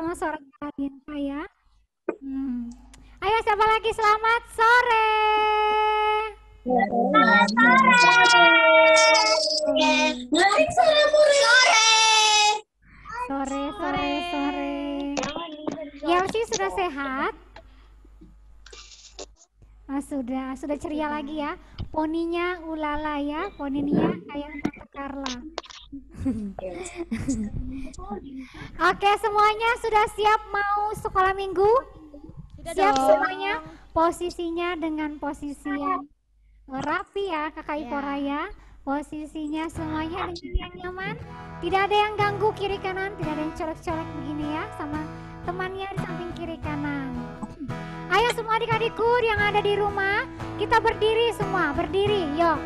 sama suara kalian saya. Ayo siapa lagi selamat sore. Selamat sore. Mari sore. Sore. Yelsi sudah sehat? Sudah ceria lagi ya. Poninya ulala ya, poninya kayak Tante Carla. Oke, semuanya sudah siap mau sekolah minggu? Siap semuanya? Posisinya dengan posisi yang rapi ya, Kakak Ipora ya. Posisinya semuanya dengan yang nyaman. Tidak ada yang ganggu kiri kanan, tidak ada yang colek-colek begini ya sama temannya di samping kiri kanan. Ayo semua adik-adikku yang ada di rumah, kita berdiri semua, berdiri, yuk.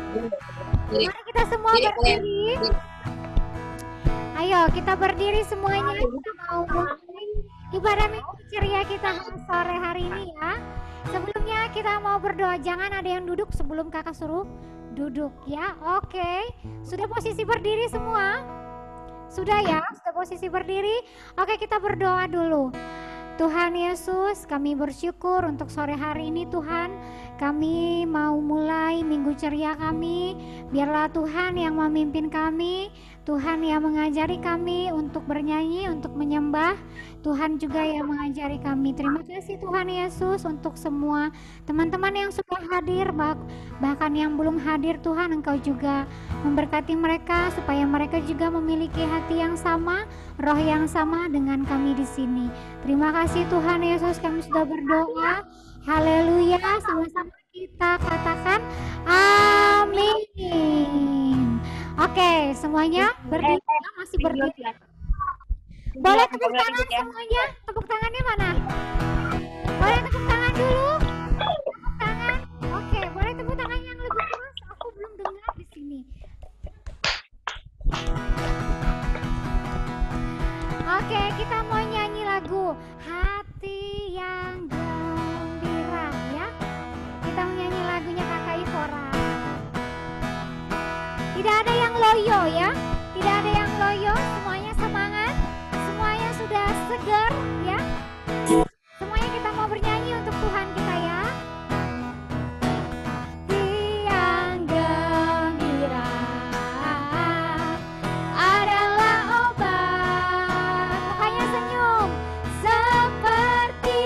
Mari kita semua berdiri. Ayo kita berdiri semuanya, kita mau mulai ibadah minggu ceria kita sore hari ini ya. Sebelumnya kita mau berdoa, jangan ada yang duduk sebelum kakak suruh duduk ya. Oke, sudah posisi berdiri semua? Sudah ya, sudah posisi berdiri. Oke, kita berdoa dulu. Tuhan Yesus, kami bersyukur untuk sore hari ini Tuhan. Kami mau mulai minggu ceria kami. Biarlah Tuhan yang memimpin kami, Tuhan yang mengajari kami untuk bernyanyi, untuk menyembah. Tuhan juga yang mengajari kami. Terima kasih Tuhan Yesus untuk semua teman-teman yang sudah hadir, bahkan yang belum hadir Tuhan, Engkau juga memberkati mereka supaya mereka juga memiliki hati yang sama, roh yang sama dengan kami di sini. Terima kasih Tuhan Yesus, kami sudah berdoa. Haleluya, sama-sama kita katakan amin. Oke, semuanya berdiri, masih berdiri. Boleh tepuk tangan semuanya? Tepuk tangannya mana? Boleh tepuk tangan dulu? Tepuk tangan. Oke, boleh tepuk tangan yang lebih keras? Aku belum dengar di sini. Oke, kita mau nyanyi lagu Hati yang Gembira ya. Kita mau nyanyi lagunya Kakak Ipora. Tidak ada yang loyo ya. Tidak ada yang loyo, semuanya semangat. Semuanya sudah segar ya. Semuanya kita mau bernyanyi untuk Tuhan kita ya. Tiang gembira adalah obat. Makanya senyum seperti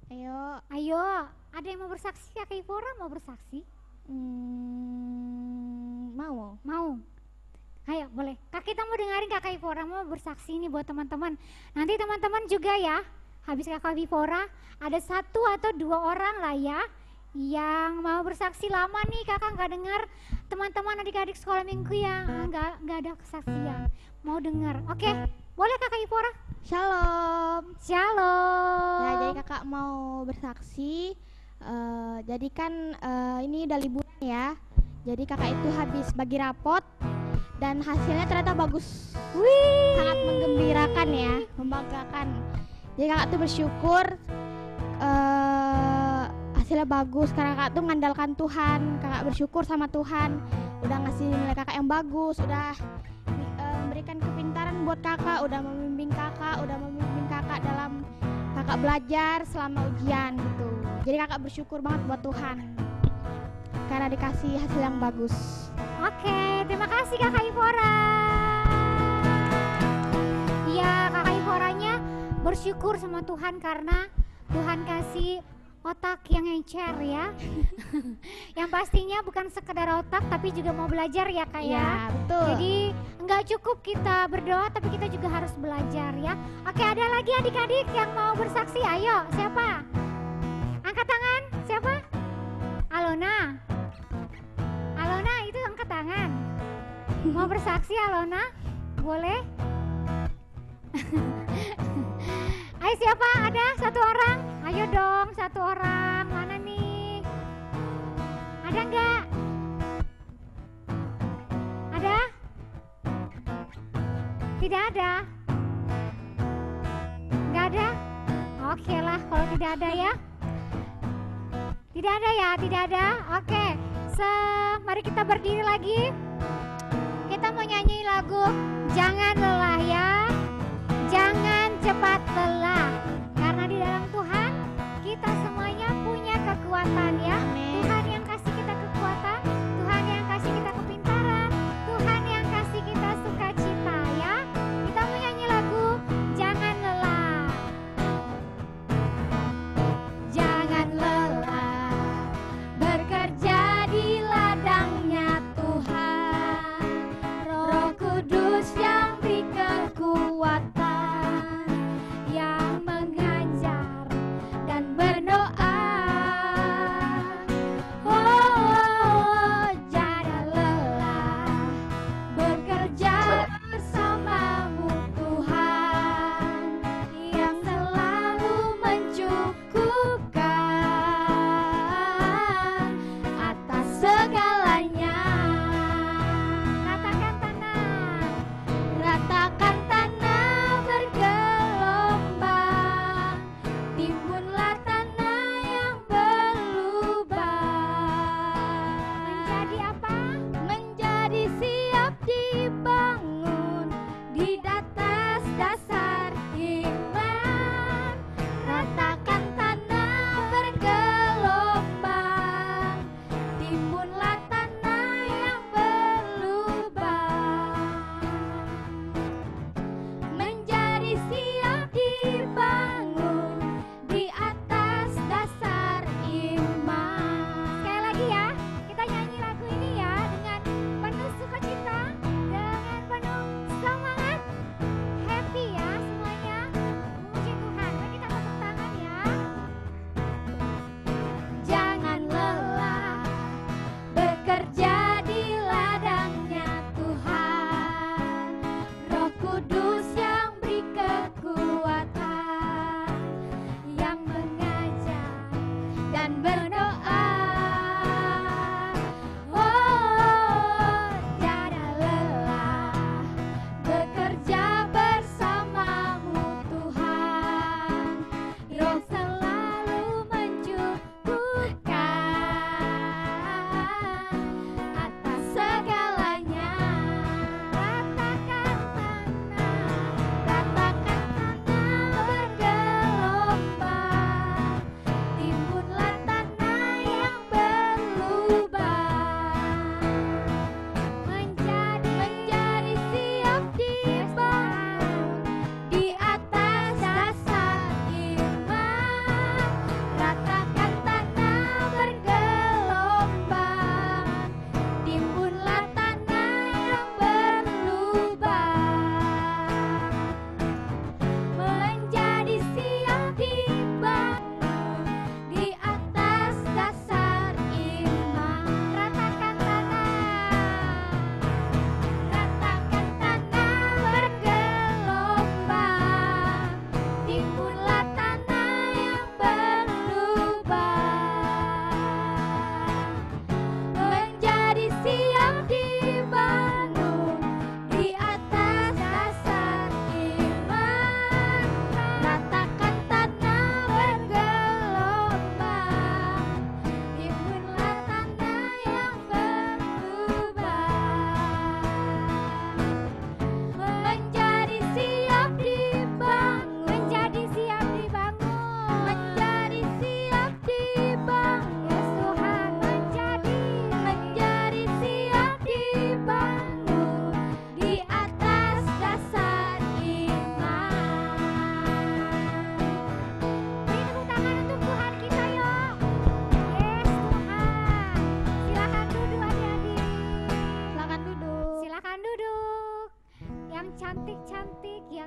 Ayo. Ayo, ada yang mau bersaksi? Kak Ipora mau bersaksi? Mau. Mau? Ayo boleh. Kak kita mau dengerin Kakak Ipora mau bersaksi nih buat teman-teman. Nanti teman-teman juga ya, habis Kakak Ipora ada 1 atau 2 orang lah ya yang mau bersaksi. Lama nih kakak nggak dengar teman-teman adik-adik sekolah minggu yang nggak ada kesaksian. Mau dengar? Oke, boleh Kakak Ipora? Shalom. Shalom. Nah, jadi kakak mau bersaksi. Jadi kan ini udah liburan ya. Jadi kakak itu habis bagi rapot dan hasilnya ternyata bagus. Wih. Sangat menggembirakan ya, membanggakan. Jadi kakak tuh bersyukur hasilnya bagus karena kakak tuh mengandalkan Tuhan. Kakak bersyukur sama Tuhan udah ngasih nilai kakak yang bagus, udah memberikan kepintaran buat kakak, udah membimbing kakak dalam kakak belajar selama ujian gitu. Jadi kakak bersyukur banget buat Tuhan karena dikasih hasil yang bagus. Oke, terima kasih Kakak Ipora. Iya, Kakak Iporanya bersyukur sama Tuhan karena Tuhan kasih otak yang encer ya. Yang pastinya bukan sekedar otak tapi juga mau belajar ya Kak ya. Iya, betul. Jadi nggak cukup kita berdoa tapi kita juga harus belajar ya. Oke, ada lagi adik-adik yang mau bersaksi. Ayo, siapa? Angkat tangan. Siapa? Alona. Alona itu angkat tangan. Mau bersaksi Alona? Boleh? Ayo siapa? Ada 1 orang? Ayo dong 1 orang. Mana nih? Ada enggak? Ada? Tidak ada? Enggak ada? Oke lah kalau tidak ada ya. Tidak ada ya? Tidak ada? Oke. Mari kita berdiri lagi. Kita mau nyanyi lagu Jangan Lelah ya. Jangan cepat lelah. Karena di dalam Tuhan kita semuanya punya kekuatan ya. Amin. Tuhan yang kasih kita kekuatan, Tuhan yang kasih kita kepintaran, Tuhan yang kasih kita sukacita ya. Kita mau nyanyi lagu Jangan Lelah. Jangan lelah bekerja di ladangnya Tuhan. Roh Kudus yang beri kekuatan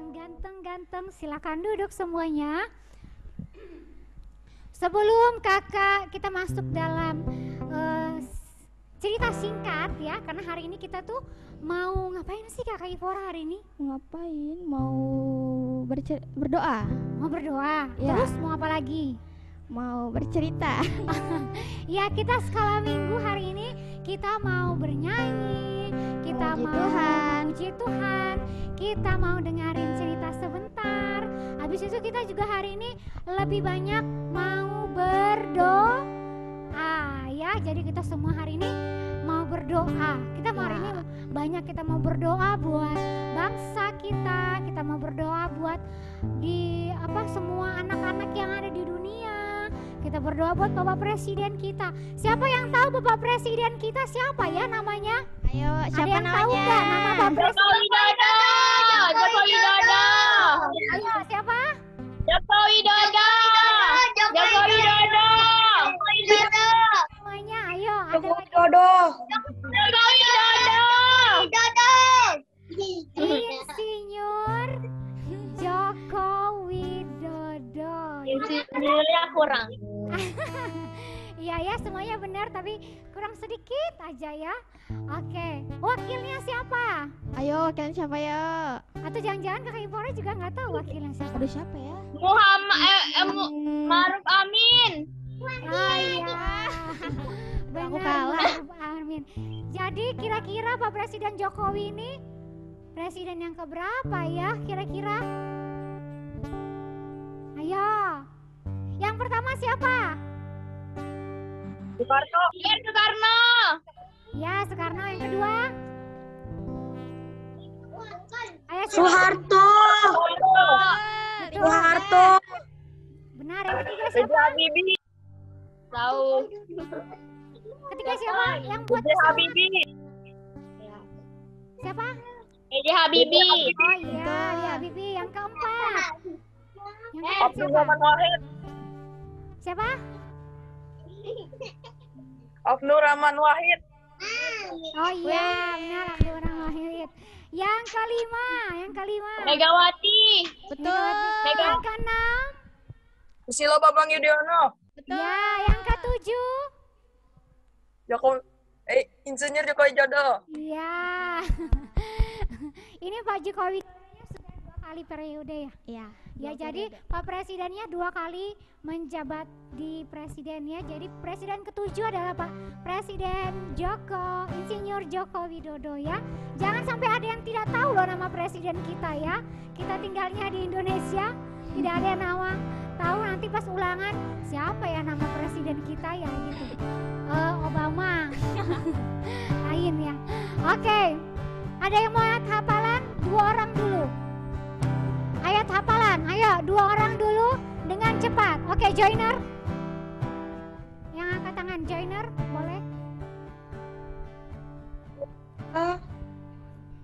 yang ganteng-ganteng silakan duduk semuanya. Sebelum kakak kita masuk dalam cerita singkat ya, karena hari ini kita tuh mau ngapain sih kakak Ivora hari ini? Ngapain? Mau berdoa. Mau berdoa, Ya. terus mau apa lagi? Mau bercerita. Ya kita skala minggu hari ini kita mau bernyanyi, kita Memuji mau Tuhan. memuji Tuhan, kita mau dengerin cerita sebentar. Habis itu kita juga hari ini lebih banyak mau berdoa ya. Jadi kita semua hari ini mau berdoa. Kita mau hari ini banyak kita mau berdoa buat bangsa kita mau berdoa buat di semua anak-anak yang ada di dunia. Kita berdoa buat Bapak Presiden kita. Siapa yang tahu Bapak Presiden kita siapa ya namanya? Ayo, Ada siapa yang tahu namanya? nggak nama Bapak Joko Presiden? Widodo. Joko Widodo. Ayo siapa? Joko Widodo. Joko Widodo. Joko Widodo. Namanya ayo ada lagi. Widodo. Joko Widodo. Widodo. Insinyur Joko Widodo. Insinyurnya kurang. Iya ya semuanya benar tapi kurang sedikit aja ya. Oke, wakilnya siapa? Ayo, kalian siapa ya? Atau jangan-jangan kakak Ivora juga nggak tahu wakilnya siapa? Aduh, siapa ya? Maruf Amin. Oh iya. Aku Benar, kalah. Amin. Jadi kira-kira Pak Presiden Jokowi ini presiden yang keberapa ya kira-kira? Ayo. Yang pertama siapa? Soekarno. Iya, Soekarno. Ya, Soekarno. Yang kedua? Ayo siapa? Soeharto. Betul. Soeharto. Benar. Yang ketiga siapa? Habibie. Tahu. Ketiga siapa? Yang buat B.J. Habibie. siapa? B.J. Habibie. Oh iya, dia Bibi. Yang keempat. Yang keempat Abdul siapa? Rahman Wahid. Siapa? Abdul Rahman Wahid. Oh iya, benar Abdul Rahman Wahid. Yang kelima. Megawati. Betul. Yang keenam. Susilo Bambang Yudhoyono. Ya, yang ketujuh. Insinyur Joko Widodo. Iya. Ini Pak Jokowi sudah 2 kali periode ya. Iya. Ya, jadi Pak Presidennya 2 kali menjabat di presidennya. Jadi presiden ketujuh adalah Pak Presiden Insinyur Joko Widodo ya. Jangan sampai ada yang tidak tahu loh nama presiden kita ya. Kita tinggalnya di Indonesia, tidak ada yang tahu nanti pas ulangan siapa ya nama presiden kita ya gitu. Obama. Lain ya. Oke. Ada yang mau ayat hafalan? 2 orang dulu. Ayat hafalan, ayo 2 orang dulu dengan cepat. Oke, joiner. Yang angkat tangan, joiner, boleh?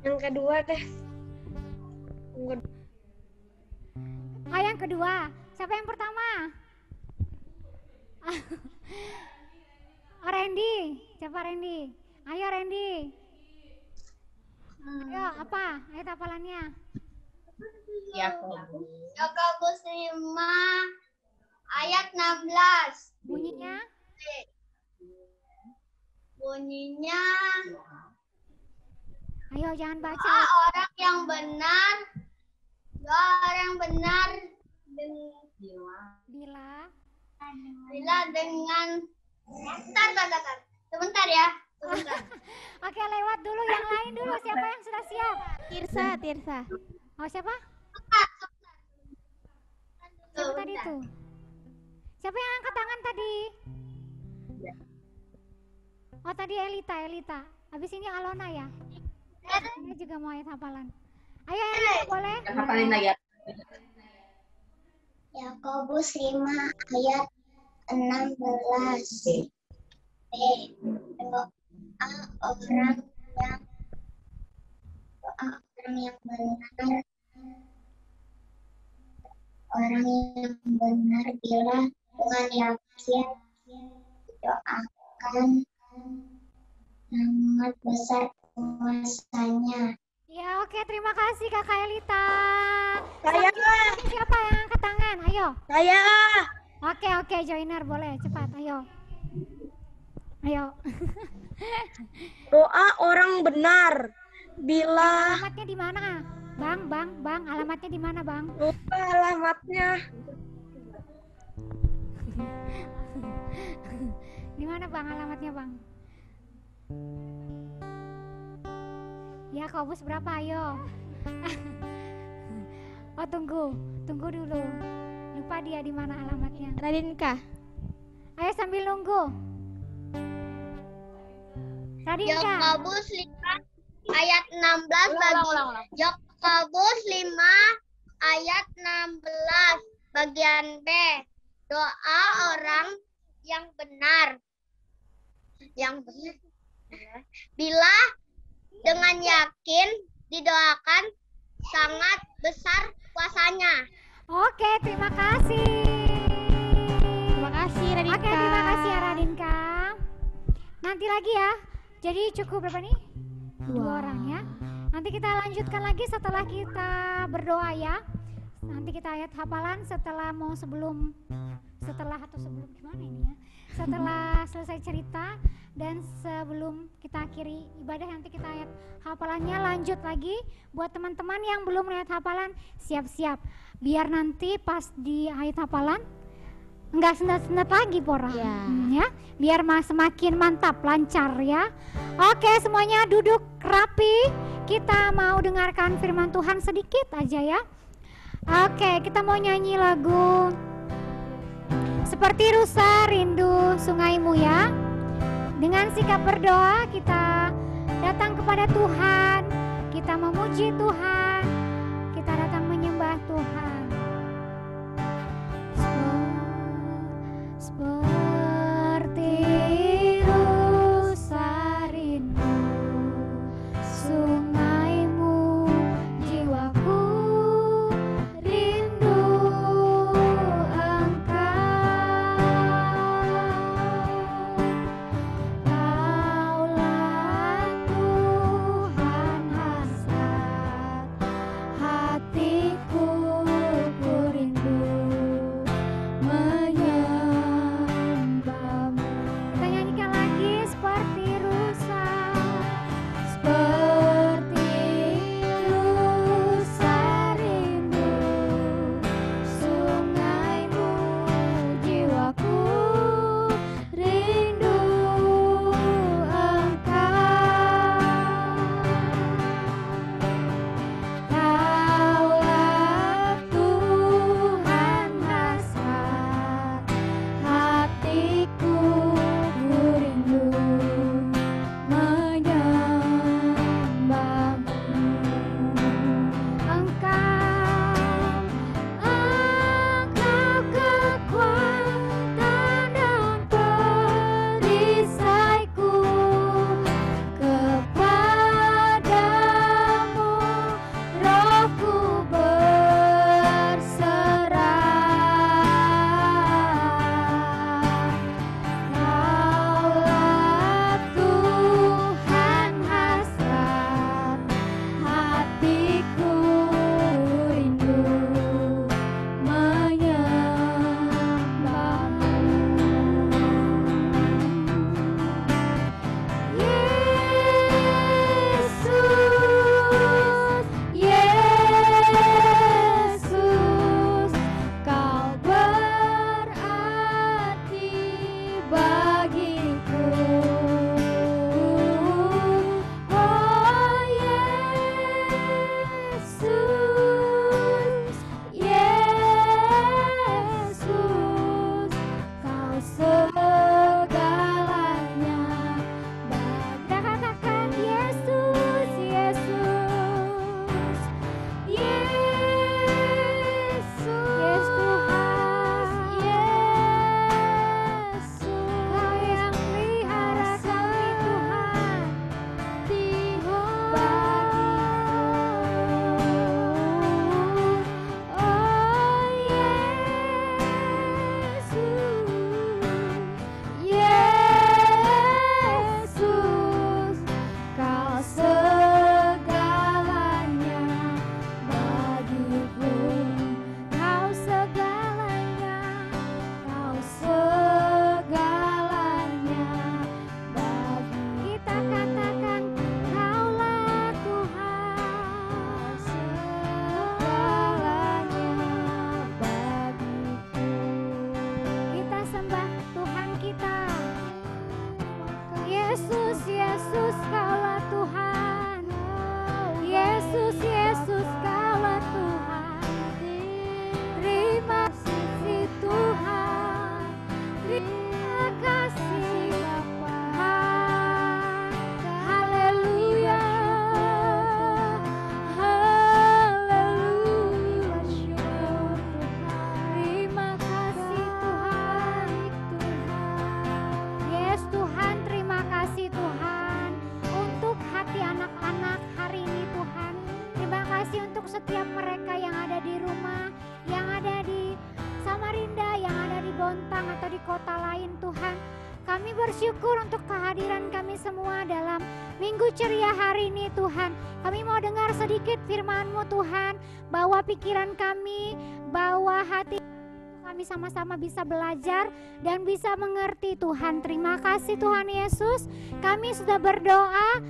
Yang kedua deh. Yang kedua. Siapa yang pertama? Randy. Siapa Randy? Ayo Randy. Ayo apa? Ayat hafalannya. Yakobus 5 ayat 16. Bunyinya? Bunyinya Ayo jangan baca. dua orang yang benar bila dengan sebentar ya. Oke, lewat dulu yang lain dulu. Siapa yang sudah siap? Tirsa. Oh, siapa? Siapa tadi tuh? Siapa yang angkat tangan tadi? Oh, tadi Elita. Habis ini Alona ya? Ini juga mau ayat hafalan. Ayo Elita, boleh? Hafalin lagi. Yakobus 5 ayat 16. Doa orang yang benar. Orang yang benar bila dengan yakin doakan sangat besar kuasanya. Ya oke, terima kasih Kakak Elita. Saya. Selanjutnya siapa yang angkat tangan? Ayo. Saya. Oke, joiner boleh cepat, ayo. Ayo. Doa orang benar. Bila Alamatnya di mana? Bang, alamatnya di mana, Bang? lupa alamatnya. Di mana, Bang, alamatnya, Bang? Yakobus berapa, ayo. Oh, tunggu dulu. Lupa dia di mana alamatnya. Radinka. Ayo sambil nunggu. Radinka. Yakobus 5 ayat 16 Yakobus 5 ayat 16 bagian B. Doa orang yang benar. Bila dengan yakin didoakan sangat besar kuasanya. Oke, terima kasih. Terima kasih Radinka. Oke, terima kasih ya Radinka. Nanti lagi ya. Jadi cukup berapa nih? 2 orang ya. Nanti kita lanjutkan lagi setelah kita berdoa ya. Nanti kita ayat hafalan setelah gimana ini ya? Setelah selesai cerita dan sebelum kita akhiri ibadah, nanti kita ayat hafalannya lanjut lagi. Buat teman-teman yang belum lihat hafalan, siap-siap. Biar nanti pas di ayat hafalan enggak sendat-sendat lagi pora. Ya. Biar semakin mantap, lancar ya. Oke, semuanya duduk rapi. Kita mau dengarkan firman Tuhan sedikit aja ya. Oke, kita mau nyanyi lagu Seperti Rusa Rindu Sungaimu ya. Dengan sikap berdoa kita datang kepada Tuhan, kita memuji Tuhan, kita datang menyembah Tuhan. Seperti rusa rindu sungaimu, jiwaku rindu Engkau. Kaulah Tuhan hasrat bersyukur untuk kehadiran kami semua dalam Minggu Ceria hari ini Tuhan. Kami mau dengar sedikit firman-Mu Tuhan, bawa pikiran kami, bawa hati kami sama-sama bisa belajar dan bisa mengerti Tuhan. Terima kasih Tuhan Yesus. Kami sudah berdoa.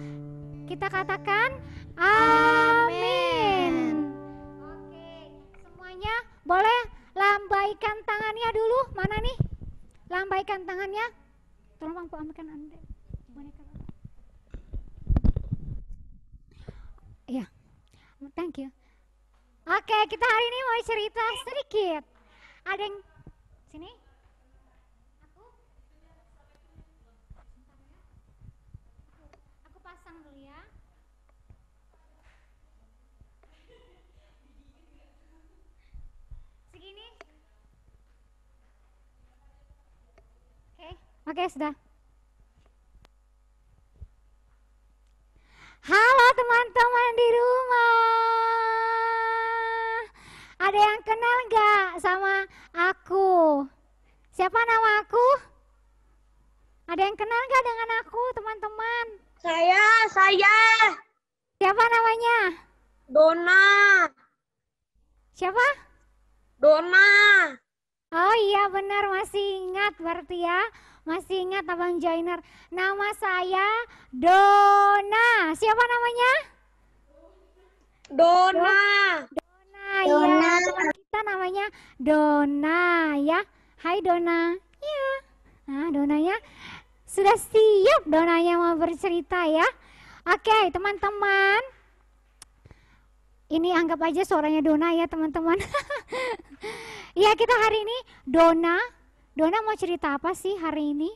Kita katakan amin. Oke, semuanya boleh lambaikan tangannya dulu. Mana nih? Lambaikan tangannya. Tolong ambilkan Anda. Iya. Thank you. Oke, kita hari ini mau cerita sedikit. Ada yang sini? Aku pasang dulu ya. Segini. Oke, sudah. Halo teman-teman di rumah. Ada yang kenal nggak sama aku? Siapa nama aku? Ada yang kenal nggak dengan aku, teman-teman? Saya. Siapa namanya? Dona. Siapa? Dona. Oh iya benar, masih ingat berarti ya. Masih ingat Abang Joiner. Nama saya Dona. Siapa namanya? Dona. Ya, teman kita namanya Dona ya. Hai Dona. Iya. Nah, Donanya sudah siap, Donanya mau bercerita ya. Oke, teman-teman. Ini anggap aja suaranya Dona ya, teman-teman. Ya, kita hari ini Dona mau cerita apa sih hari ini?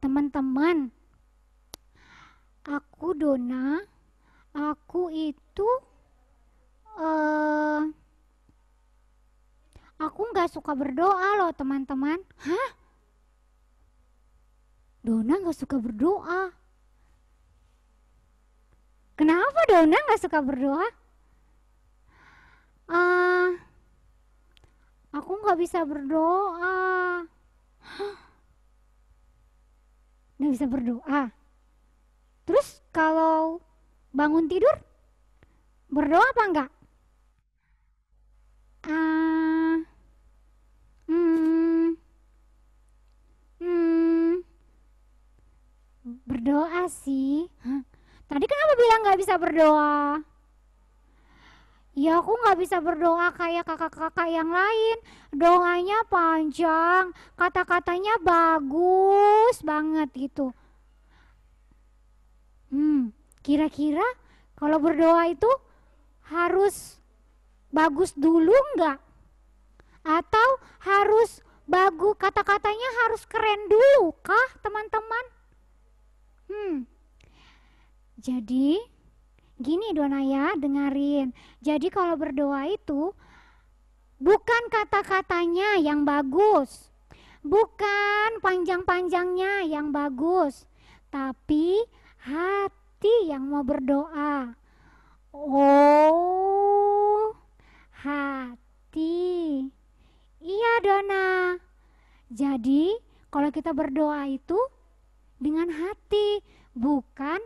Teman-teman, aku Dona, aku itu aku nggak suka berdoa loh teman-teman. Hah? Dona nggak suka berdoa? Kenapa Dona nggak suka berdoa? Aku nggak bisa berdoa. Nggak bisa berdoa. Terus kalau bangun tidur berdoa apa enggak? Berdoa sih. Tadi kenapa bilang nggak bisa berdoa? Ya aku nggak bisa berdoa kayak kakak-kakak yang lain. Doanya panjang, kata-katanya bagus banget gitu. Kira-kira kalau berdoa itu harus bagus dulu nggak? Atau harus bagus, kata-katanya harus keren dulu kah teman-teman? Jadi gini Dona ya, dengerin. Jadi kalau berdoa itu bukan kata-katanya yang bagus, bukan panjang-panjangnya yang bagus, tapi hati yang mau berdoa. Oh, hati. Iya Dona. Jadi kalau kita berdoa itu dengan hati, bukan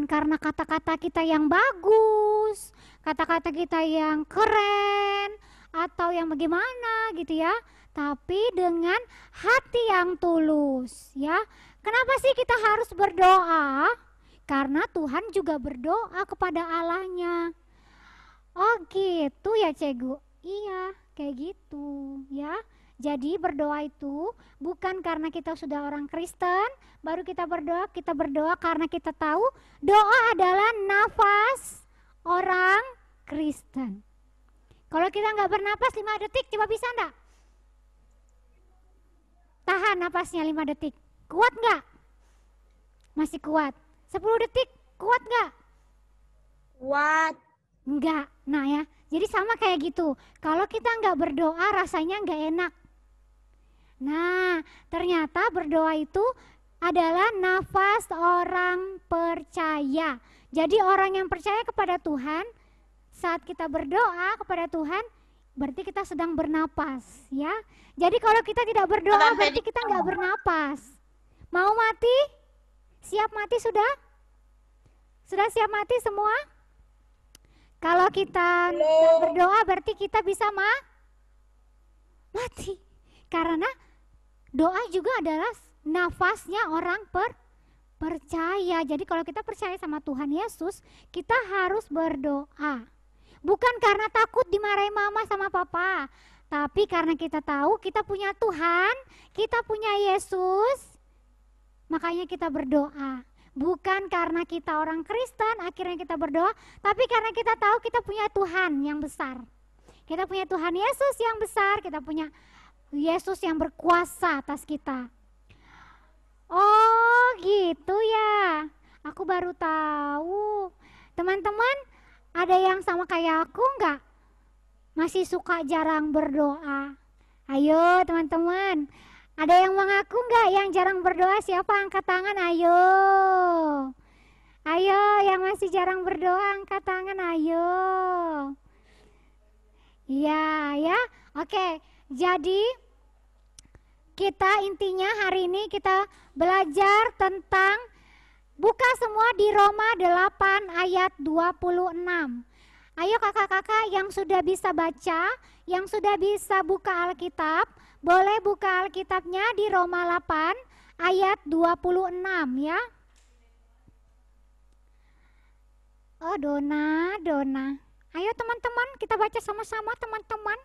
karena kata-kata kita yang bagus, kata-kata kita yang keren, atau yang bagaimana gitu ya, tapi dengan hati yang tulus ya. Kenapa sih kita harus berdoa? Karena Tuhan juga berdoa kepada Allahnya. Oh gitu ya Cegu? Iya kayak gitu ya. Jadi berdoa itu bukan karena kita sudah orang Kristen baru kita berdoa karena kita tahu doa adalah nafas orang Kristen. Kalau kita nggak bernapas 5 detik, coba bisa enggak? Tahan napasnya 5 detik, kuat nggak? Masih kuat. 10 detik, kuat nggak? Kuat. Enggak. Nah ya, jadi sama kayak gitu. Kalau kita nggak berdoa rasanya nggak enak. Nah, ternyata berdoa itu adalah nafas orang percaya. Jadi orang yang percaya kepada Tuhan, saat kita berdoa kepada Tuhan, berarti kita sedang bernapas ya. Jadi kalau kita tidak berdoa berarti kita nggak bernapas. Mau mati? Siap mati sudah? Sudah siap mati semua? Kalau kita nggak berdoa berarti kita bisa mati. Karena doa juga adalah nafasnya orang percaya. Jadi kalau kita percaya sama Tuhan Yesus, kita harus berdoa. Bukan karena takut dimarahi mama sama papa, tapi karena kita tahu kita punya Tuhan, kita punya Yesus, makanya kita berdoa. Bukan karena kita orang Kristen akhirnya kita berdoa, tapi karena kita tahu kita punya Tuhan yang besar. Kita punya Tuhan Yesus yang besar, kita punya Yesus yang berkuasa atas kita. Oh gitu ya, aku baru tahu. Teman-teman, ada yang sama kayak aku nggak? Masih suka jarang berdoa? Ayo teman-teman, ada yang mengaku nggak yang jarang berdoa? Siapa angkat tangan? Ayo. Ayo yang masih jarang berdoa angkat tangan, ayo. Iya ya, oke. Jadi kita intinya hari ini kita belajar tentang, buka semua di Roma 8 ayat 26. Ayo kakak-kakak yang sudah bisa baca, yang sudah bisa buka Alkitab, boleh buka Alkitabnya di Roma 8 ayat 26 ya. Oh Dona. Ayo teman-teman kita baca sama-sama teman-teman.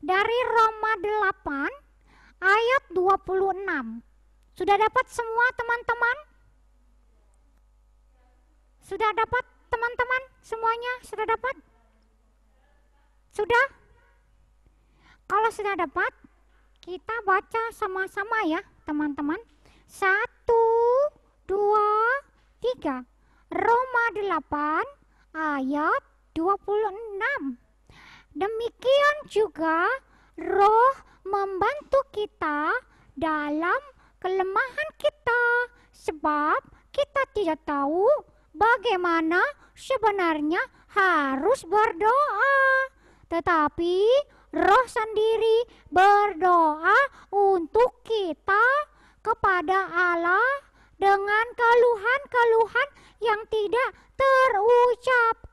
Dari Roma 8 ayat 26. Sudah dapat semua teman-teman? Sudah dapat teman-teman? Semuanya sudah dapat? Sudah? Kalau sudah dapat, kita baca sama-sama ya teman-teman. 1, 2, 3. Roma 8 ayat 26. Demikian juga Roh membantu kita dalam kelemahan kita, sebab kita tidak tahu bagaimana sebenarnya harus berdoa, tetapi Roh sendiri berdoa untuk kita kepada Allah dengan keluhan-keluhan yang tidak terucapkan.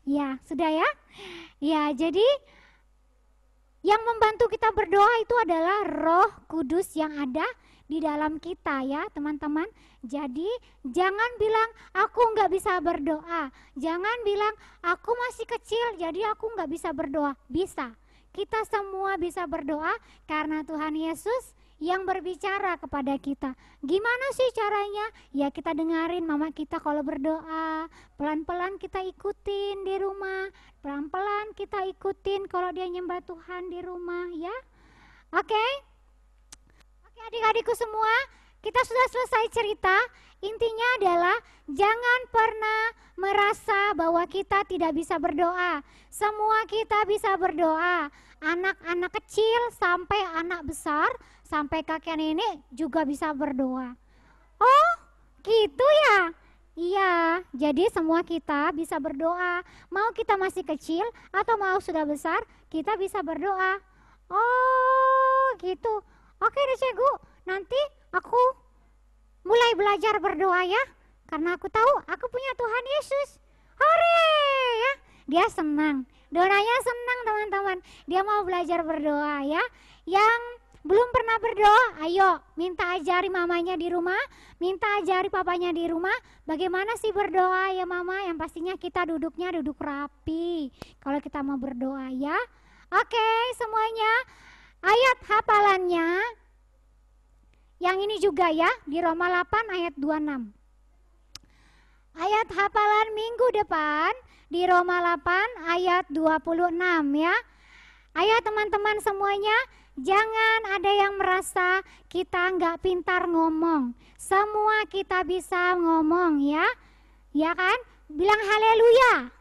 Ya, sudah ya? Ya, jadi yang membantu kita berdoa itu adalah Roh Kudus yang ada di dalam kita ya teman-teman. Jadi jangan bilang aku nggak bisa berdoa. Jangan bilang aku masih kecil jadi aku nggak bisa berdoa. Bisa. Kita semua bisa berdoa karena Tuhan Yesus yang berbicara kepada kita. Gimana sih caranya? Ya kita dengerin mama kita kalau berdoa. Pelan-pelan kita ikutin di rumah. Pelan-pelan kita ikutin kalau dia nyembah Tuhan di rumah ya. Oke? Oke adik-adikku semua, kita sudah selesai cerita. Intinya adalah jangan pernah merasa bahwa kita tidak bisa berdoa. Semua kita bisa berdoa. Anak-anak kecil sampai anak besar, sampai kakek nenek juga bisa berdoa. Oh, gitu ya? Iya, jadi semua kita bisa berdoa. Mau kita masih kecil atau mau sudah besar, kita bisa berdoa. Oh, gitu. Oke deh Cegu, nanti aku mulai belajar berdoa ya. Karena aku tahu aku punya Tuhan Yesus. Hore ya. Dia senang. Donanya senang teman-teman. Dia mau belajar berdoa ya. Yang belum pernah berdoa, ayo minta ajari mamanya di rumah, minta ajari papanya di rumah. Bagaimana sih berdoa ya mama? Yang pastinya kita duduknya duduk rapi kalau kita mau berdoa ya. Oke semuanya, ayat hafalannya yang ini juga ya, di Roma 8 ayat 26. Ayat hafalan minggu depan di Roma 8 ayat 26 ya. Ayo teman-teman semuanya, jangan ada yang merasa kita nggak pintar ngomong. Semua kita bisa ngomong ya. Ya kan? Bilang haleluya.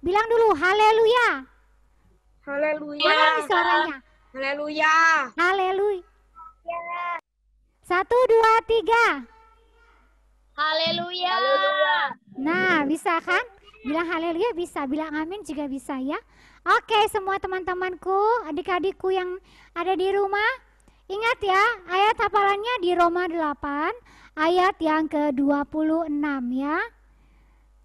Bilang dulu haleluya. Haleluya. Mana nih suaranya? Haleluya. Haleluya. 1, 2, 3. Haleluya. Nah, bisa kan? Bilang haleluya bisa, bilang amin juga bisa ya. Oke, semua teman-temanku, adik-adikku yang ada di rumah, ingat ya, ayat hafalannya di Roma 8, ayat yang ke-26 ya.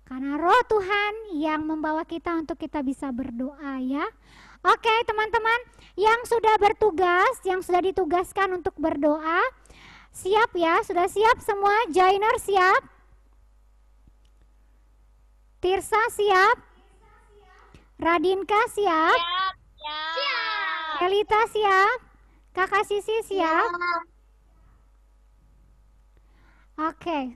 Karena roh Tuhan yang membawa kita untuk kita bisa berdoa ya. Oke teman-teman, yang sudah bertugas, yang sudah ditugaskan untuk berdoa, siap ya, sudah siap semua? Joiner siap? Tirsa siap? Radinka siap? Siap. Elita siap? Kakak Sisi siap? Oke,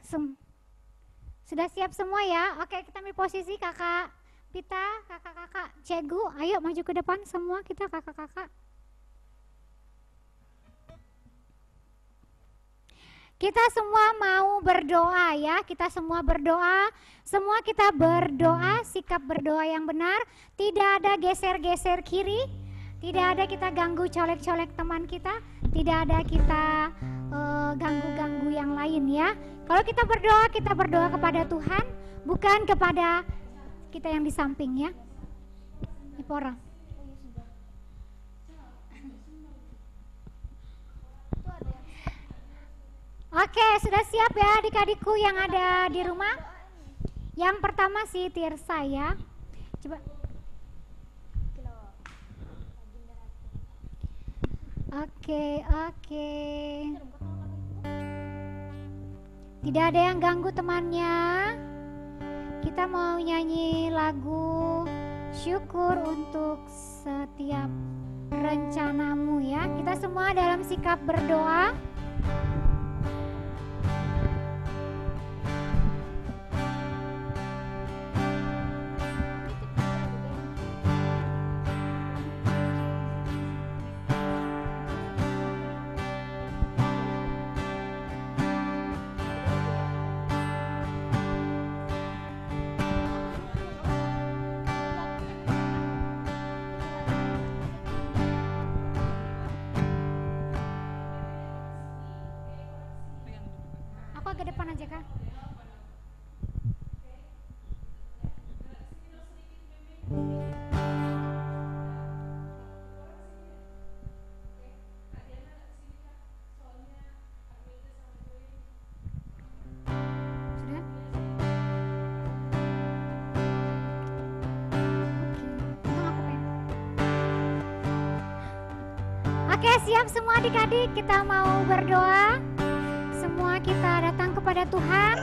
sudah siap semua ya? Oke, kita ambil posisi kakak Pita, kakak-kakak Cegu, ayo maju ke depan semua kita kakak-kakak. Kita semua mau berdoa ya, kita semua berdoa, semua kita berdoa, sikap berdoa yang benar, tidak ada geser-geser kiri, tidak ada kita ganggu colek-colek teman kita, tidak ada kita ganggu-ganggu yang lain ya. Kalau kita berdoa kepada Tuhan, bukan kepada kita yang di samping ya. Ipora. Oke, sudah siap ya adik-adikku yang ada di rumah? Yang pertama si Tirsa ya. Coba. Oke. Tidak ada yang ganggu temannya. Kita mau nyanyi lagu syukur untuk setiap rencanamu ya. Kita semua dalam sikap berdoa. Ke depan aja Kak. Sudah? Oke, siap semua adik-adik, kita mau berdoa. Semua kita datang kepada Tuhan.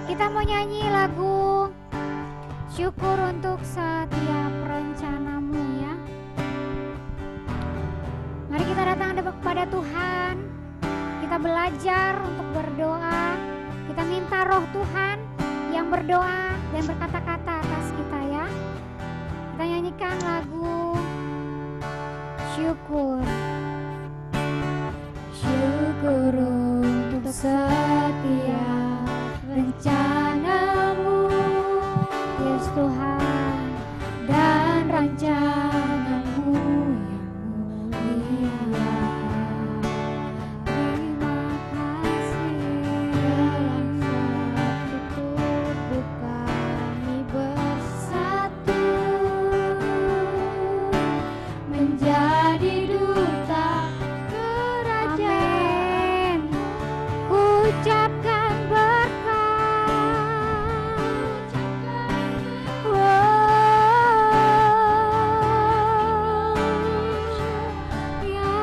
Kita mau nyanyi lagu syukur untuk setiap rencanamu ya. Mari kita datang kepada Tuhan. Kita belajar untuk berdoa. Kita minta roh Tuhan yang berdoa dan berkata-kata atas kita ya. Kita nyanyikan lagu syukur. Syukur untuk setiap rencanamu, Yesus Tuhan, dan rencanamu yang mulia. Terima kasih dalam satu tubuh kami bersatu menjadi duta kerajaan. Ucapkan berkat, ya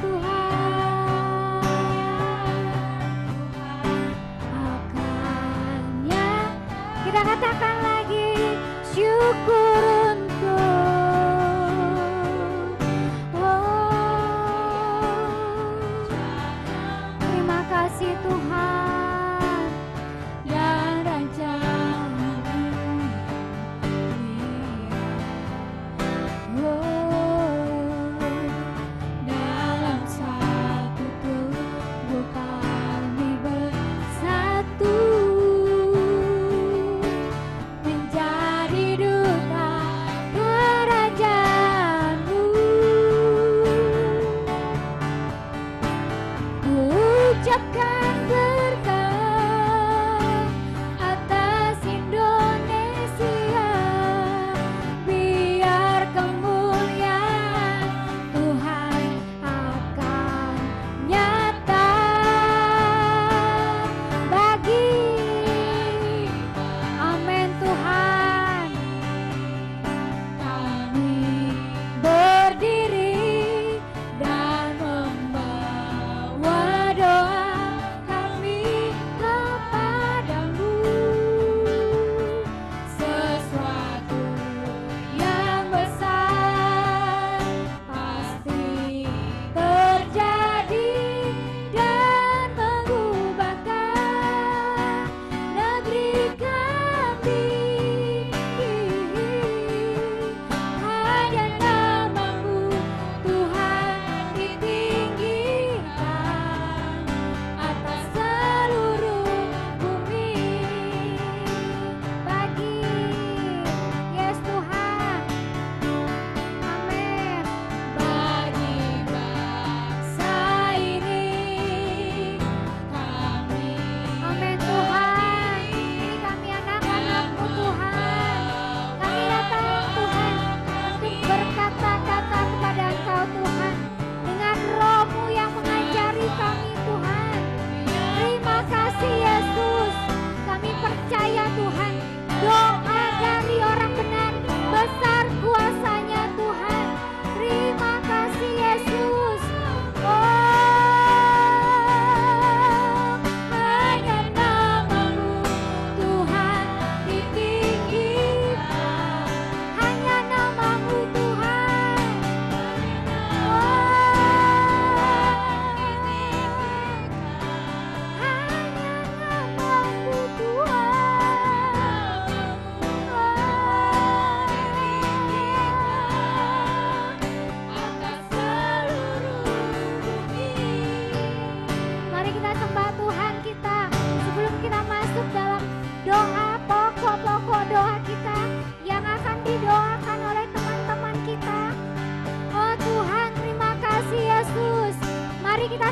Tuhan, akannya kita katakan lagi syukur terima kasih Tuhan dan rencana-Mu. Dalam satu tubuh kami bersatu menjadi duta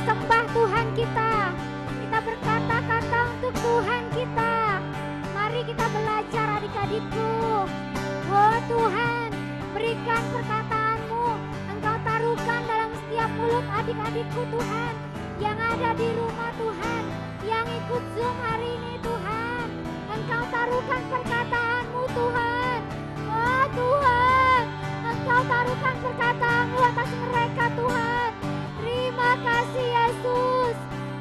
sembah Tuhan kita. Kita berkata-kata untuk Tuhan kita. Mari kita belajar adik-adikku. Oh Tuhan, berikan perkataan-Mu. Engkau taruhkan dalam setiap mulut adik-adikku Tuhan, yang ada di rumah Tuhan, yang ikut Zoom hari ini Tuhan. Engkau taruhkan perkataan-Mu Tuhan. Oh Tuhan, Engkau taruhkan perkataan-Mu atas mereka Tuhan. Terima kasih Yesus.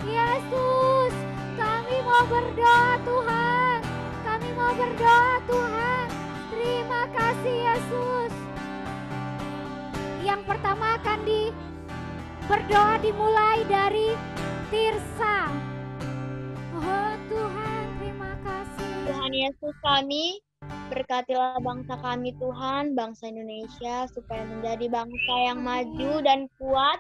Yesus, kami mau berdoa Tuhan. Kami mau berdoa Tuhan. Terima kasih Yesus. Yang pertama akan berdoa dimulai dari Tirsa. Oh Tuhan, terima kasih. Tuhan Yesus kami, berkatilah bangsa kami Tuhan, bangsa Indonesia, supaya menjadi bangsa yang maju dan kuat.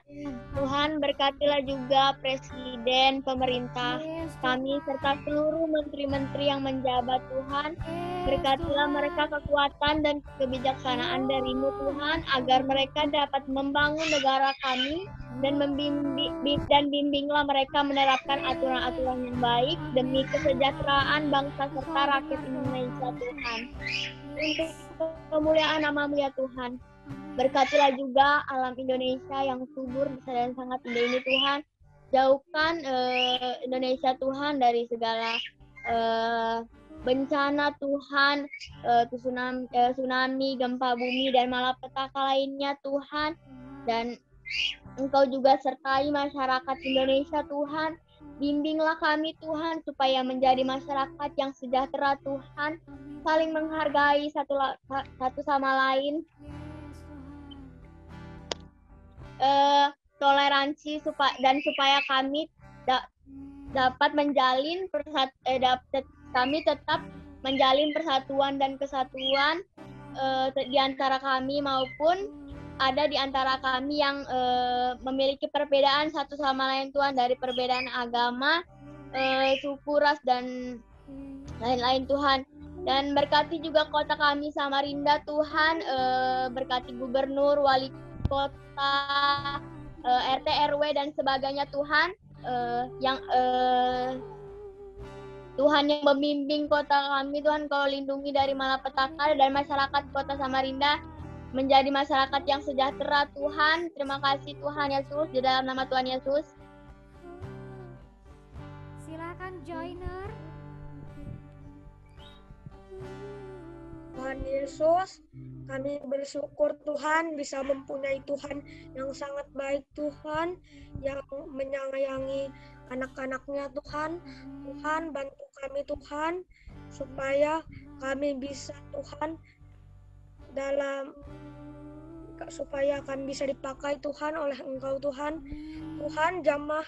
Tuhan berkatilah juga Presiden, pemerintah kami, serta seluruh menteri-menteri yang menjabat Tuhan. Berkatilah mereka kekuatan dan kebijaksanaan dari-Mu Tuhan, agar mereka dapat membangun negara kami, dan bimbinglah mereka menerapkan aturan-aturan yang baik demi kesejahteraan bangsa serta rakyat Indonesia Tuhan. Untuk kemuliaan nama-Mu ya Tuhan. Berkatilah juga alam Indonesia yang subur dan sangat indah ini Tuhan. Jauhkan Indonesia Tuhan dari segala bencana Tuhan, tsunami, gempa bumi, dan malapetaka lainnya Tuhan. Dan Engkau juga sertai masyarakat Indonesia Tuhan. Bimbinglah kami Tuhan supaya menjadi masyarakat yang sejahtera Tuhan, saling menghargai satu sama lain, toleransi supaya kami dapat menjalin kami tetap menjalin persatuan dan kesatuan di antara kami, maupun ada di antara kami yang memiliki perbedaan satu sama lain Tuhan, dari perbedaan agama, suku, ras, dan lain-lain Tuhan. Dan berkati juga kota kami Samarinda Tuhan, berkati gubernur, wali kota, RT, RW, dan sebagainya Tuhan, Tuhan yang membimbing kota kami Tuhan, Kau lindungi dari malapetaka, dan masyarakat kota Samarinda menjadi masyarakat yang sejahtera Tuhan. Terima kasih Tuhan Yesus, di dalam nama Tuhan Yesus. Silakan joiner. Tuhan Yesus, kami bersyukur Tuhan bisa mempunyai Tuhan yang sangat baik Tuhan, yang menyayangi anak-anaknya Tuhan. Tuhan bantu kami Tuhan, supaya kami bisa Tuhan supaya akan bisa dipakai Tuhan oleh Engkau Tuhan. Tuhan jamah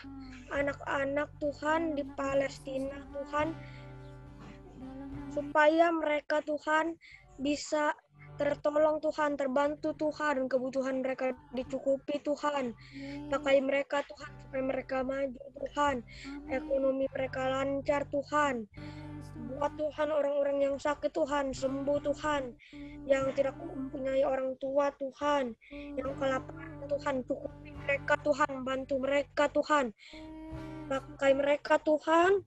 anak-anak Tuhan di Palestina Tuhan, supaya mereka Tuhan bisa tertolong Tuhan, terbantu Tuhan, kebutuhan mereka dicukupi Tuhan. Pakai mereka Tuhan supaya mereka maju Tuhan, ekonomi mereka lancar Tuhan. Buat Tuhan orang-orang yang sakit Tuhan sembuh Tuhan, yang tidak mempunyai orang tua Tuhan, yang kelaparan Tuhan cukupi mereka Tuhan, bantu mereka Tuhan, pakai mereka Tuhan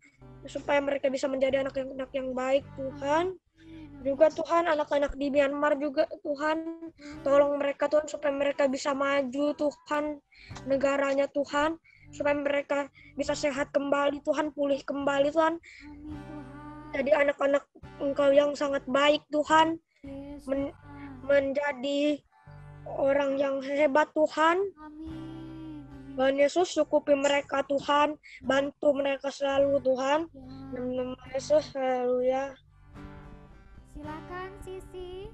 supaya mereka bisa menjadi anak-anak yang baik Tuhan. Juga Tuhan anak-anak di Myanmar juga Tuhan, tolong mereka Tuhan supaya mereka bisa maju Tuhan negaranya Tuhan, supaya mereka bisa sehat kembali Tuhan, pulih kembali Tuhan. Jadi anak-anak Engkau yang sangat baik Tuhan, menjadi orang yang hebat Tuhan. Tuhan Yesus cukupi mereka Tuhan, bantu mereka selalu Tuhan. Dalam nama Yesus, haleluya. Silakan Sisi.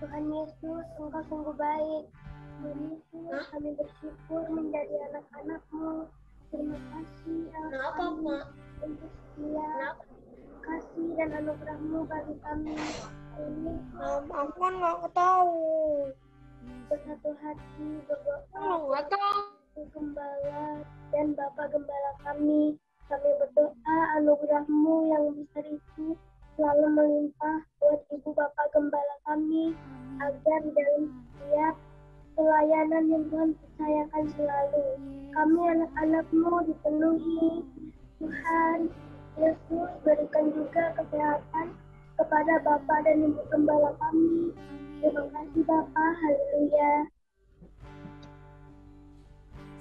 Tuhan Yesus, Engkau sungguh baik. Tuhan Yesus, kami bersyukur menjadi anak-anak-Mu. Terima kasih Allah untuk setia kasih dan anugerah-Mu bagi kami. Ini Aku kan nggak tahu. bersatu hati berdoa Nggak tahu. Gembala dan Bapak Gembala kami. Kami berdoa anugerah-Mu yang besar itu selalu melimpah buat Ibu Bapak Gembala kami, agar dalam setiap pelayanan yang Tuhan dipercayakan selalu. Kami anak-anak-Mu dipenuhi. Tuhan Yesus, berikan juga kesehatan kepada Bapak dan Ibu Gembala kami. Terima kasih Bapak, haleluya.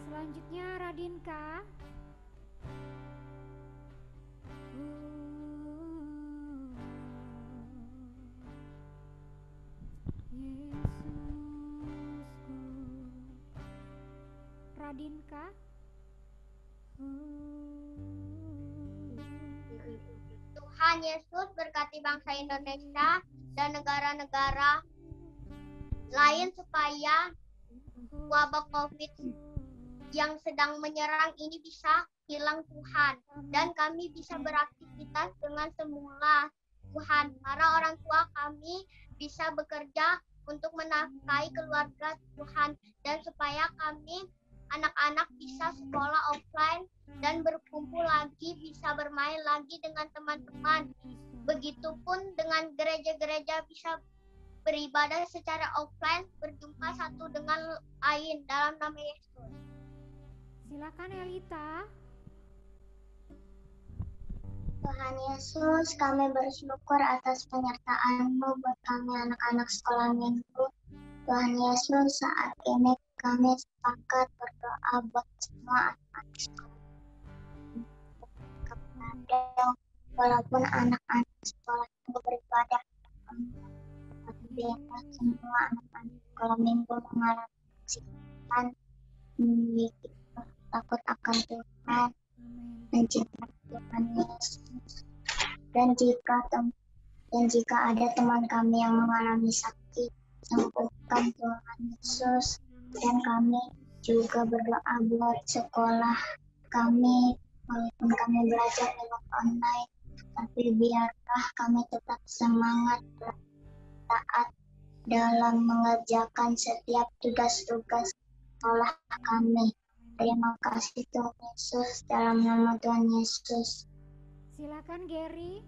Selanjutnya Radinka. Radinka. Tuhan Yesus berkati bangsa Indonesia dan negara-negara lain supaya wabah COVID yang sedang menyerang ini bisa hilang Tuhan, dan kami bisa beraktivitas dengan semula Tuhan. Para orang tua kami bisa bekerja untuk menafkahi keluarga Tuhan, dan supaya kami anak-anak bisa sekolah offline dan berkumpul lagi, bisa bermain lagi dengan teman-teman. Begitupun dengan gereja-gereja bisa beribadah secara offline, berjumpa satu dengan lain dalam nama Yesus. Silakan Elita. Tuhan Yesus, kami bersyukur atas penyertaan-Mu buat kami anak-anak sekolah minggu. Tuhan Yesus, saat ini kami sepakat berdoa buat semua anak-anak sekolah. Walaupun anak-anak sekolah minggu beribadah, tapi semua anak-anak sekolah minggu mengalami kesulitan, takut akan Tuhan, mencintai Tuhan Yesus. Dan jika ada teman kami yang mengalami sakit, sembuhkan Tuhan Yesus. Dan kami juga berdoa buat sekolah kami, walaupun kami belajar lewat online, tapi biarlah kami tetap semangat taat dalam mengerjakan setiap tugas-tugas sekolah kami. Terima kasih Tuhan Yesus, dalam nama Tuhan Yesus. Silakan Gary.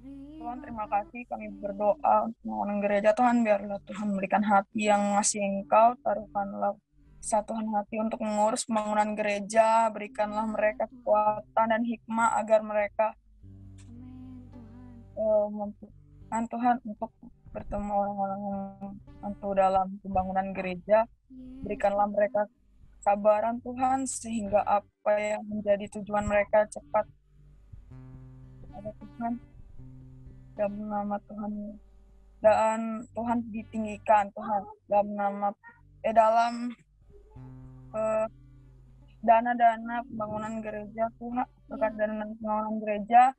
Tuhan, terima kasih. Kami berdoa untuk pembangunan gereja. Tuhan, biarlah Tuhan memberikan hati yang ngasih Engkau. Taruhkanlah kesatuan hati untuk mengurus pembangunan gereja. Berikanlah mereka kekuatan dan hikmah agar mereka membutuhkan Tuhan untuk bertemu orang-orang yang tentu dalam pembangunan gereja. Berikanlah mereka kesabaran Tuhan, sehingga apa yang menjadi tujuan mereka cepat ada Tuhan. Dalam nama Tuhan, dan Tuhan ditinggikan Tuhan dalam nama dalam dana-dana pembangunan gereja Tuhan, berkat dana pembangunan gereja,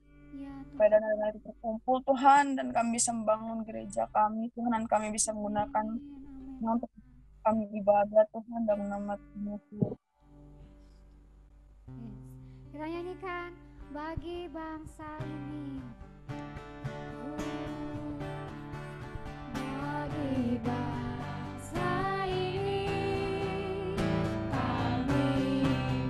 supaya dana-dana itu terkumpul Tuhan, dan kami bisa membangun gereja kami Tuhan, dan kami bisa menggunakan untuk kami ibadah Tuhan dalam nama Tuhan Yesus. Kita nyanyikan bagi bangsa ini. Bagi bangsa ini kami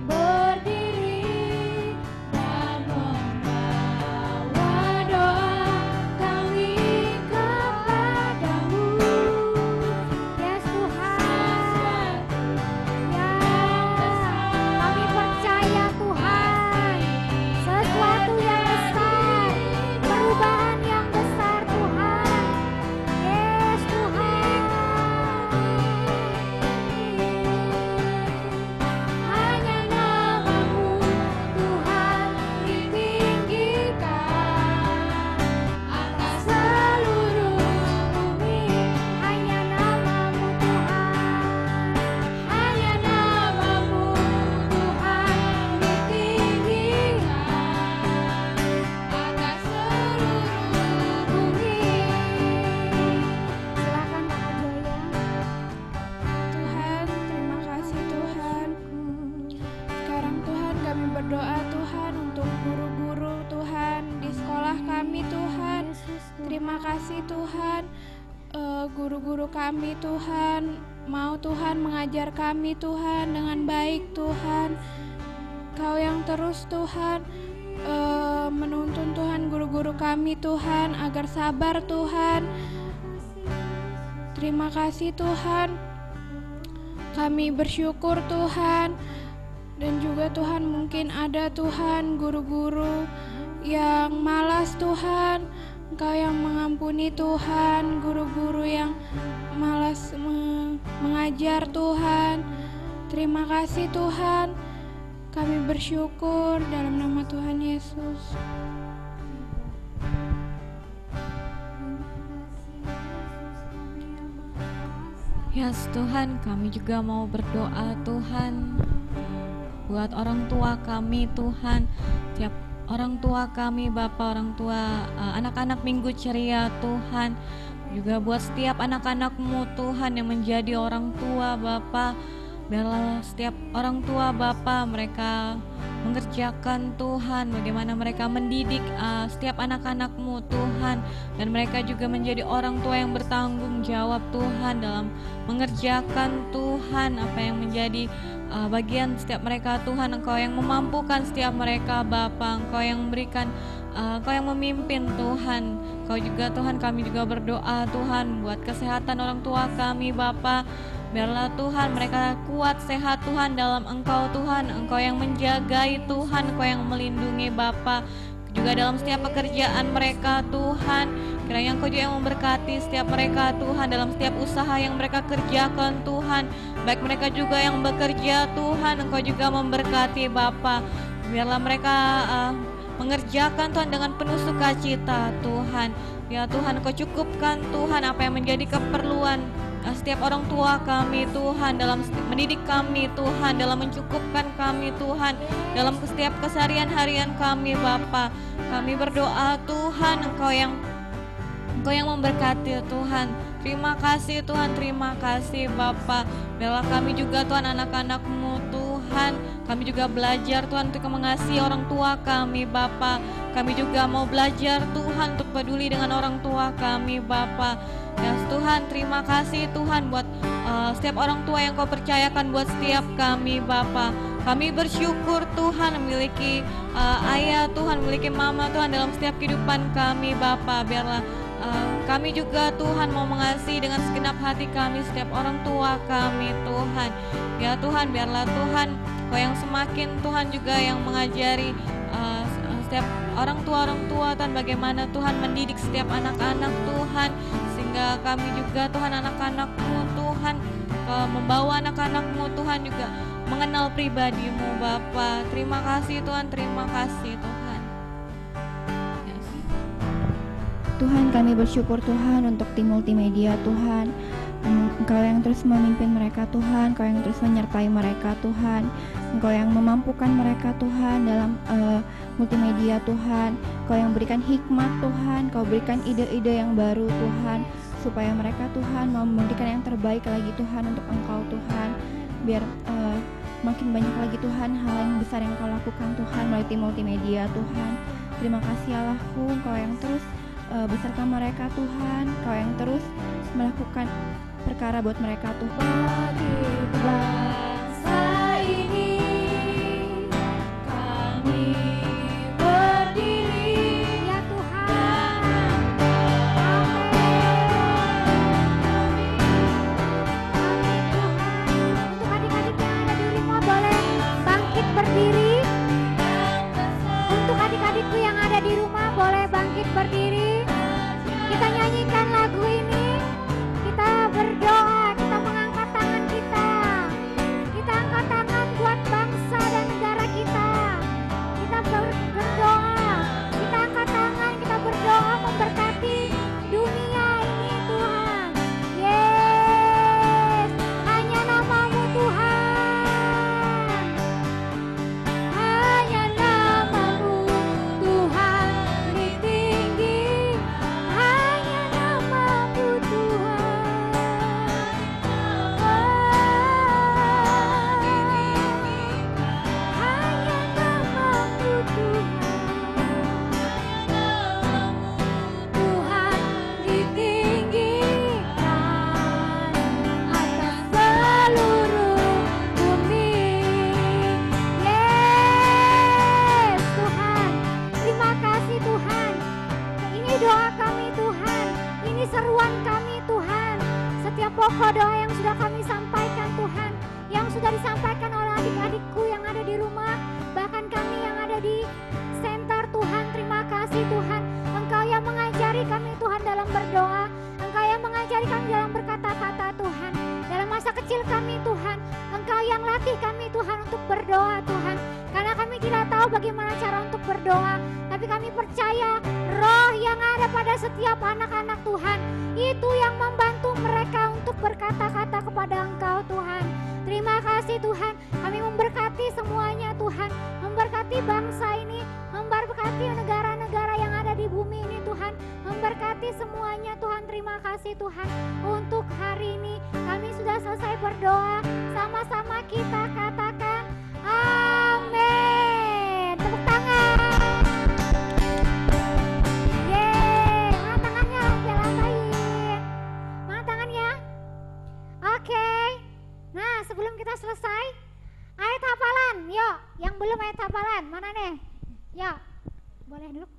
berdiri dan membawa doa kami kepadamu. Yes Tuhan, ya kami percaya Tuhan, sesuatu yang besar, perubahan yang besar Tuhan. Yes Tuhan, hanya nama-Mu Tuhan ditinggikan atas seluruh bumi. Hanya nama-Mu Tuhan, hanya nama-Mu Tuhan ditinggikan atas seluruh bumi. Silakan Kak Joya. Tuhan, terima kasih Tuhan. Sekarang Tuhan kami berdoa Tuhan untuk guru-guru Tuhan di sekolah kami Tuhan. Terima kasih Tuhan, guru-guru kami Tuhan, mau Tuhan mengajar kami Tuhan dengan baik Tuhan. Kau yang terus Tuhan menuntun Tuhan guru-guru kami Tuhan agar sabar Tuhan. Terima kasih Tuhan. Kami bersyukur Tuhan. Dan juga Tuhan, mungkin ada Tuhan guru-guru yang malas Tuhan, Engkau yang mengampuni Tuhan, guru-guru yang malas mengajar Tuhan. Terima kasih Tuhan, kami bersyukur dalam nama Tuhan Yesus. Yes Tuhan, kami juga mau berdoa Tuhan buat orang tua kami Tuhan, tiap orang tua kami, Bapak, orang tua anak-anak Minggu Ceria Tuhan, juga buat setiap anak-anak-Mu Tuhan yang menjadi orang tua Bapak. Biarlah setiap orang tua Bapak mereka mengerjakan Tuhan, bagaimana mereka mendidik setiap anak-anak-Mu Tuhan, dan mereka juga menjadi orang tua yang bertanggung jawab Tuhan dalam mengerjakan Tuhan apa yang menjadi bagian setiap mereka Tuhan. Engkau yang memampukan setiap mereka Bapa, Engkau yang memberikan, Engkau yang memimpin Tuhan. Engkau juga Tuhan, kami juga berdoa Tuhan buat kesehatan orang tua kami Bapa. Biarlah Tuhan mereka kuat, sehat Tuhan dalam Engkau Tuhan. Engkau yang menjagai Tuhan, Engkau yang melindungi Bapa. Juga dalam setiap pekerjaan mereka Tuhan, kiranya Engkau juga yang memberkati setiap mereka Tuhan dalam setiap usaha yang mereka kerjakan Tuhan. Baik mereka juga yang bekerja Tuhan, Engkau juga memberkati Bapa. Biarlah mereka mengerjakan Tuhan dengan penuh sukacita Tuhan. Ya Tuhan, Engkau cukupkan Tuhan apa yang menjadi keperluan setiap orang tua kami Tuhan, dalam mendidik kami Tuhan, dalam mencukupkan kami Tuhan, dalam setiap keseharian harian kami Bapa. Kami berdoa Tuhan, Engkau yang memberkati Tuhan. Terima kasih Tuhan, terima kasih Bapa. Biarlah kami juga Tuhan anak-anak-Mu Tuhan, kami juga belajar Tuhan untuk mengasihi orang tua kami Bapa. Kami juga mau belajar Tuhan untuk peduli dengan orang tua kami Bapa. Ya Tuhan, terima kasih Tuhan buat setiap orang tua yang Kau percayakan buat setiap kami Bapa. Kami bersyukur Tuhan memiliki ayah Tuhan, memiliki mama Tuhan dalam setiap kehidupan kami Bapa. Biarlah kami juga Tuhan mau mengasihi dengan segenap hati kami setiap orang tua kami Tuhan. Ya Tuhan, biarlah Tuhan Kau yang semakin Tuhan juga yang mengajari setiap orang tua Tuhan bagaimana Tuhan mendidik setiap anak-anak Tuhan, sehingga kami juga Tuhan anak-anak-Mu Tuhan membawa anak-anak-Mu Tuhan juga mengenal pribadi-Mu Bapa. Terima kasih Tuhan, terima kasih Tuhan. Yes. Tuhan, kami bersyukur Tuhan untuk tim multimedia Tuhan. Engkau yang terus memimpin mereka Tuhan, Engkau yang terus menyertai mereka Tuhan, Engkau yang memampukan mereka Tuhan dalam multimedia Tuhan, Engkau yang berikan hikmat Tuhan, Engkau berikan ide-ide yang baru Tuhan, supaya mereka Tuhan mau memberikan yang terbaik lagi Tuhan untuk Engkau Tuhan. Biar makin banyak lagi Tuhan hal yang besar yang Engkau lakukan Tuhan melalui tim multimedia Tuhan. Terima kasih Allahku, Engkau yang terus beserta mereka Tuhan, Engkau yang terus melakukan perkara buat mereka Tuhan. Bangsa ini kami berdiri Ya Tuhan, untuk adik-adik yang ada di rumah boleh bangkit berdiri. Untuk adik-adikku yang ada di rumah boleh bangkit berdiri. Kita nyanyikan lagu ini, kita berdoa, kita mengangkat tangan kita. Kita angkat tangan buat bangsa dan negara kita. Kita berdoa, kita angkat tangan, kita berdoa memberkati dunia ini Tuhan. Yes, hanya nama-Mu Tuhan. Hanya nama-Mu Tuhan lebih tinggi. Hanya nama-Mu Tuhan. Hanya nama-Mu Tuhan ditinggikan atas seluruh bumi. Yes Tuhan, terima kasih Tuhan. Ini doa kami Tuhan, ini seruan kami Tuhan. Setiap pokok doa yang sudah kami sampaikan Tuhan, mengajari kami Tuhan dalam berdoa. Engkau yang mengajari kami dalam berkata-kata Tuhan. Dalam masa kecil kami Tuhan, Engkau yang latih kami Tuhan untuk berdoa Tuhan. Karena kami tidak tahu bagaimana cara untuk berdoa, tapi kami percaya roh yang ada pada setiap anak-anak Tuhan, itu yang membantu mereka untuk berkata-kata kepada Engkau Tuhan. Terima kasih Tuhan, kami memberkati semuanya Tuhan, memberkati bangsa ini, memberkati negara-negara yang ada di bumi ini Tuhan, memberkati semuanya Tuhan. Terima kasih Tuhan, untuk hari ini kami sudah selesai berdoa, sama-sama kita katakan amin. Tepuk tangan. Yeay, mana tangannya? Lantai-lantain. Mana tangannya? Oke. Nah, sebelum kita selesai, ayat hafalan. Yuk, yang belum ayat hafalan, mana nih? Yuk, boleh duduk.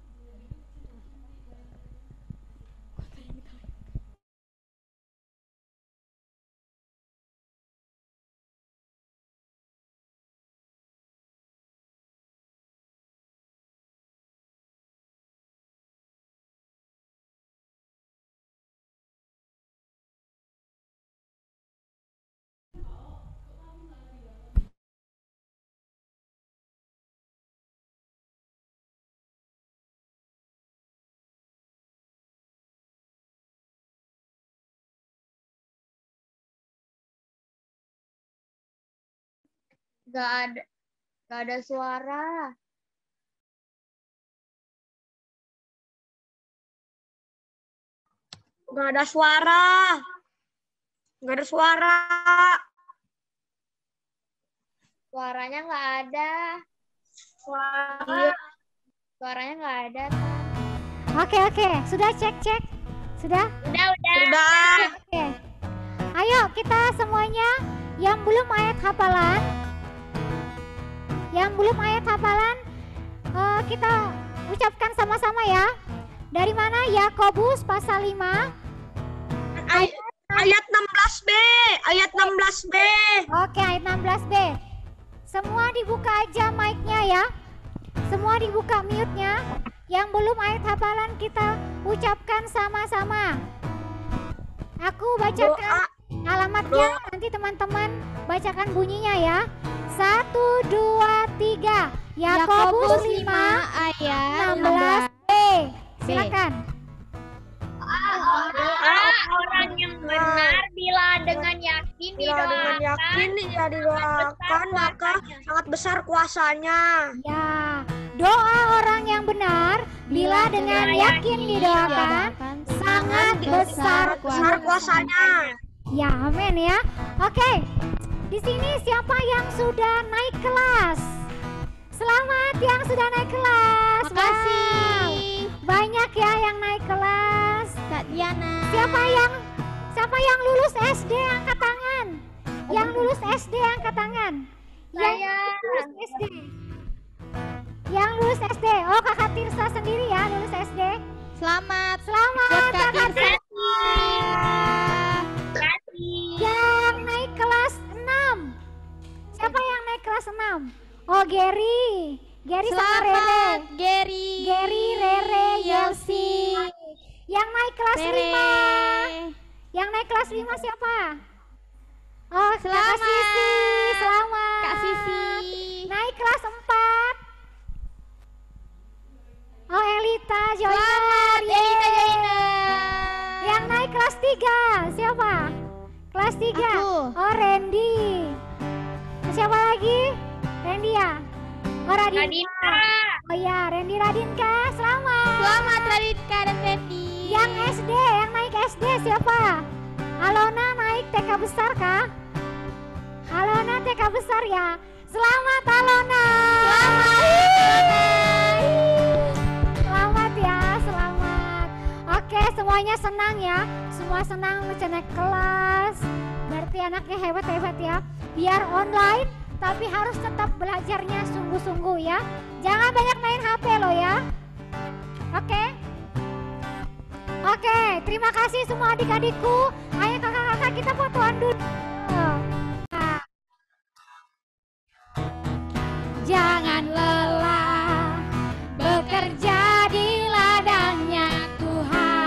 Gak ada suara. Gak ada suara. Gak ada suara. Suaranya nggak ada. Iya. Suaranya nggak ada. Oke, sudah cek. Sudah? Udah. Oke. Ayo kita semuanya yang belum ayat hafalan, kita ucapkan sama-sama ya. Dari mana? Yakobus pasal 5 Ayat 16B. Ayat 16B. Oke, ayat 16b. Semua dibuka aja mic-nya ya. Semua dibuka mute-nya. Yang belum ayat hafalan kita ucapkan sama-sama. Aku bacakan alamatnya, nanti teman-teman bacakan bunyinya ya. 1, 2, 3. Yakobus 5 ayat 16b. Silakan. Orang yang benar bila dengan yakin didoakan, maka sangat besar kuasanya. Ya, doa orang yang benar bila dengan yakin didoakan sangat besar kuasanya. Ya, amin ya. Oke. Di sini siapa yang sudah naik kelas? Selamat yang sudah naik kelas. Makasih. Wow. Banyak ya yang naik kelas. Kak Diana. Siapa yang lulus SD angkat tangan? Yang lulus SD angkat tangan. Saya. Lulus SD. Yang lulus SD. Oh, Kakak Tirsa sendiri ya lulus SD. Selamat Selamat Kak Kakak Tirsa. Tirsa. Yang naik kelas 6. Siapa yang naik kelas 6? Oh, Gary sama Rere. Selamat Gary, Rere, Yelsi. Yang naik kelas 5. Yang naik kelas 5 siapa? Oh, Kak Selamat. Sisi. Selamat. Kak Sisi. Naik kelas 4. Oh, Elita Joyner. Selamat Yeay. Elita Joyner. Yang naik kelas 3 siapa? Kelas 3. Aku. Oh, Randy. Siapa lagi? Randy ya? Oh, Radinka. Oh ya, Randy Radinka. Selamat Radinka dan Randy. Yang SD, yang naik SD siapa? Alona naik TK besar kah? Alona TK besar ya. Selamat Alona. Selamat ya, selamat. Oke, semuanya senang ya. Semua senang bisa naik kelas. Berarti anaknya hebat-hebat ya. Biar online, tapi harus tetap belajarnya sungguh-sungguh ya. Jangan banyak main HP lo ya. Oke? Oke, terima kasih semua adik-adikku. Ayo kakak-kakak kita fotoan dulu. Nah. Jangan lelah bekerja di ladangnya Tuhan.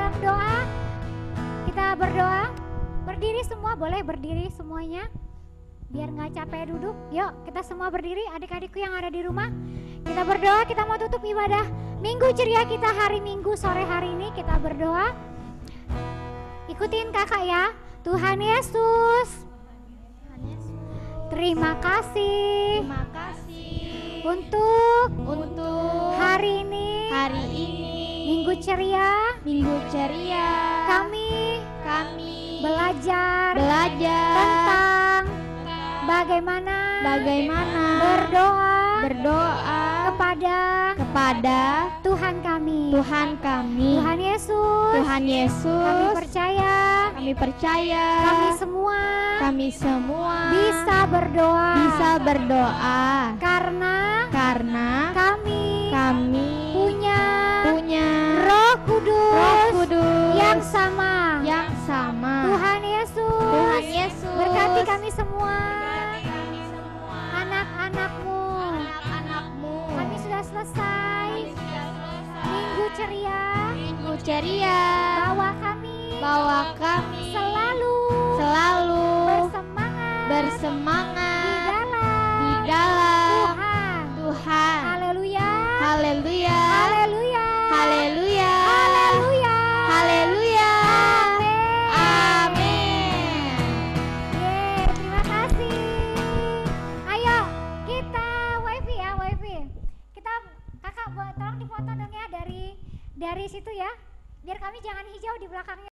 dalam doa. Kita berdoa. Berdiri semua, boleh berdiri semuanya. Biar nggak capek duduk. Yuk, kita semua berdiri, adik-adikku yang ada di rumah. Kita berdoa, kita mau tutup ibadah Minggu ceria kita hari Minggu sore hari ini. Kita berdoa. Ikutin kakak ya. Tuhan Yesus, terima kasih untuk hari ini Minggu ceria kami belajar tentang bagaimana berdoa kepada Tuhan kami. Tuhan Yesus, kami percaya kami semua bisa berdoa karena kami punya Roh Kudus yang sama. Tuhan Yesus, berkati kami semua, anak-anakmu. Kami sudah selesai Minggu ceria. Bawa kami selalu bersemangat di dalam Tuhan. Haleluya. Amin. Terima kasih. Ayo kita wifi ya, wifi. Kita kakak tolong dipoto dong ya dari situ ya. Biar kami jangan hijau di belakangnya.